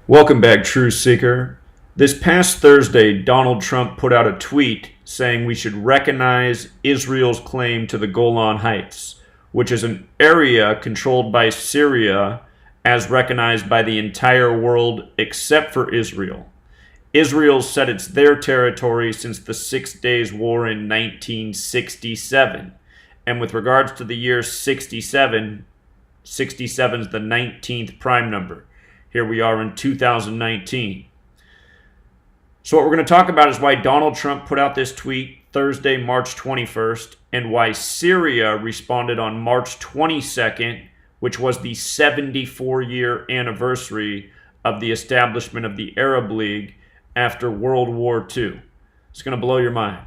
Welcome back, True Seeker. This past Thursday, Donald Trump put out a tweet saying we should recognize Israel's claim to the Golan Heights, which is an area controlled by Syria as recognized by the entire world except for Israel. Israel said it's their territory since the 6 Days War in 1967. And with regards to the year 67, 67 is the 19th prime number. Here we are in 2019. So what we're going to talk about is why Donald Trump put out this tweet Thursday, March 21st, and why Syria responded on March 22nd, which was the 74-year anniversary of the establishment of the Arab League after World War II. It's going to blow your mind.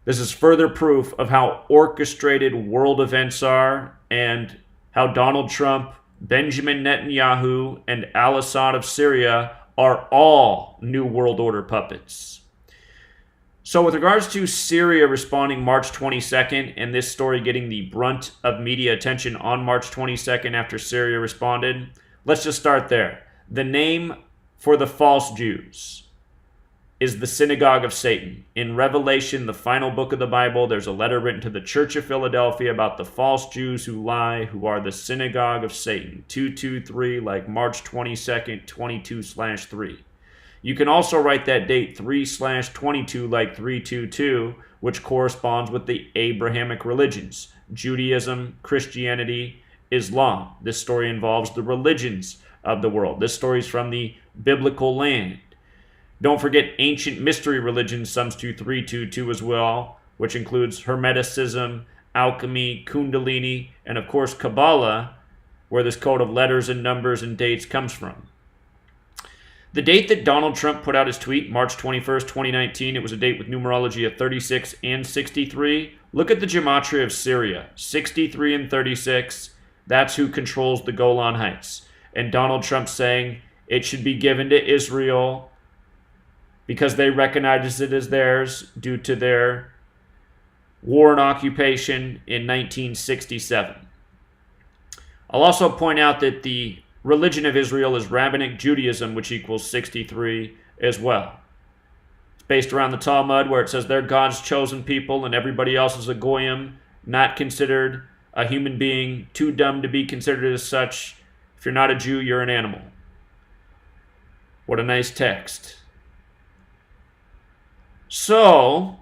This is further proof of how orchestrated world events are and how Donald Trump, Benjamin Netanyahu, and al-Assad of Syria are all New World Order puppets. So with regards to Syria responding March 22nd and this story getting the brunt of media attention on March 22nd after Syria responded, let's just start there. The name for the false Jews is the synagogue of Satan. In Revelation, the final book of the Bible, there's a letter written to the Church of Philadelphia about the false Jews who lie, who are the synagogue of Satan. 223, like March 22nd, 22/3. You can also write that date 3/22 like 322, which corresponds with the Abrahamic religions, Judaism, Christianity, Islam. This story involves the religions of the world. This story is from the biblical land. Don't forget ancient mystery religions, sums to 322 as well, which includes Hermeticism, alchemy, Kundalini, and of course Kabbalah, where this code of letters and numbers and dates comes from. The date that Donald Trump put out his tweet, March 21st, 2019, it was a date with numerology of 36 and 63. Look at the gematria of Syria, 63 and 36. That's who controls the Golan Heights. And Donald Trump saying it should be given to Israel because they recognize it as theirs due to their war and occupation in 1967. I'll also point out that the religion of Israel is Rabbinic Judaism, which equals 63 as well. It's based around the Talmud, where it says they're God's chosen people and everybody else is a goyim, not considered a human being, too dumb to be considered as such. If you're not a Jew, you're an animal. What a nice text. So,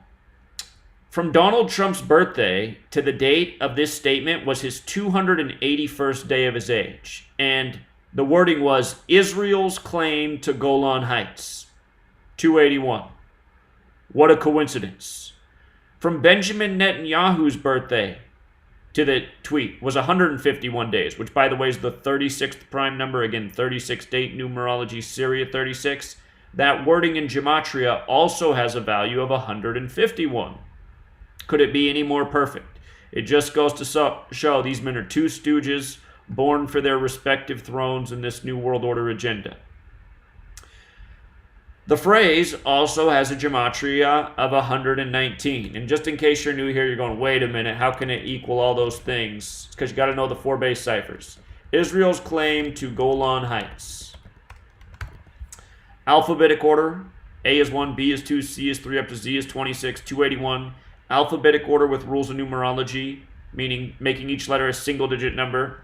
from Donald Trump's birthday to the date of this statement was his 281st day of his age. And the wording was Israel's claim to Golan Heights. 281. What a coincidence. From Benjamin Netanyahu's birthday to the tweet was 151 days, which by the way is the 36th prime number. Again, 36 date numerology, Syria 36. That wording in gematria also has a value of 151. Could it be any more perfect? It just goes to show these men are two stooges born for their respective thrones in this New World Order agenda. The phrase also has a gematria of 119. And just in case you're new here, you're going, wait a minute, how can it equal all those things? It's because you got to know the four base ciphers. Israel's claim to Golan Heights. Alphabetic order, A is 1, B is 2, C is 3, up to Z is 26, 281. Alphabetic order with rules of numerology, meaning making each letter a single-digit number.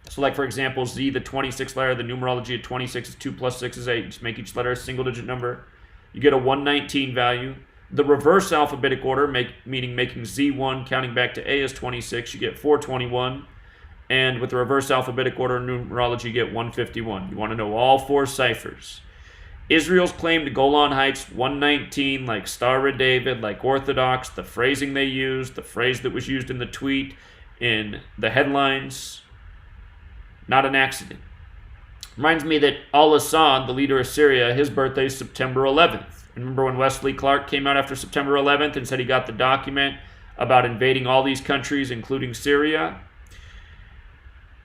So like, for example, Z, the 26th letter, the numerology of 26 is 2 plus 6 is 8. Just make each letter a single-digit number. You get a 119 value. The reverse alphabetic order, meaning making Z1, counting back to A is 26, you get 421. And with the reverse alphabetic order numerology, you get 151. You want to know all four ciphers. Israel's claim to Golan Heights, 119, like Star of David, like Orthodox, the phrasing they used, the phrase that was used in the tweet, in the headlines, not an accident. Reminds me that al-Assad, the leader of Syria, his birthday is September 11th. Remember when Wesley Clark came out after September 11th and said he got the document about invading all these countries, including Syria?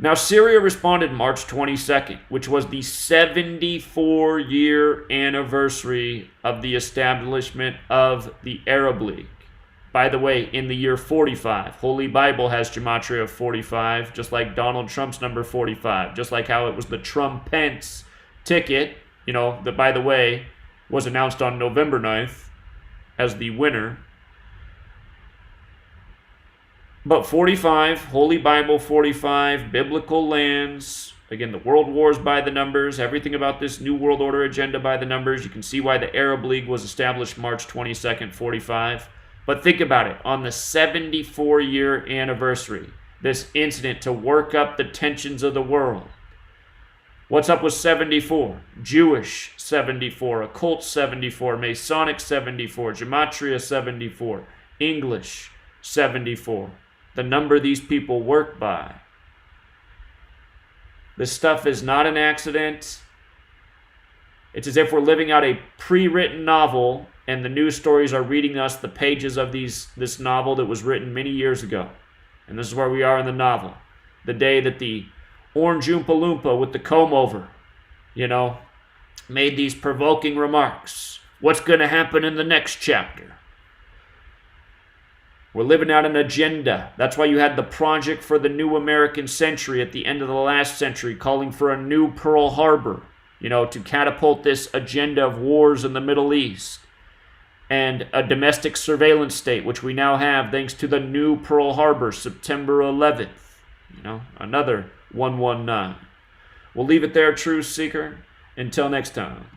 Now, Syria responded March 22nd, which was the 74-year anniversary of the establishment of the Arab League. By the way, in the year 45, Holy Bible has gematria of 45, just like Donald Trump's number 45, just like how it was the Trump-Pence ticket, that, by the way, was announced on November 9th as the winner. But 45, Holy Bible 45, biblical lands. Again, the world wars by the numbers, everything about this New World Order agenda by the numbers. You can see why the Arab League was established March 22nd, 45. But think about it. On the 74-year anniversary, this incident to work up the tensions of the world. What's up with 74? Jewish 74, occult 74, Masonic 74, Gematria 74, English 74. The number these people work by. This stuff is not an accident. It's as if we're living out a pre-written novel and the news stories are reading us the pages of this novel that was written many years ago. And this is where we are in the novel. The day that the Orange Oompa Loompa with the comb over, made these provoking remarks. What's going to happen in the next chapter? We're living out an agenda. That's why you had the Project for the New American Century at the end of the last century, calling for a new Pearl Harbor, to catapult this agenda of wars in the Middle East. And a domestic surveillance state, which we now have thanks to the new Pearl Harbor, September 11th. Another 119. We'll leave it there, Truth Seeker. Until next time.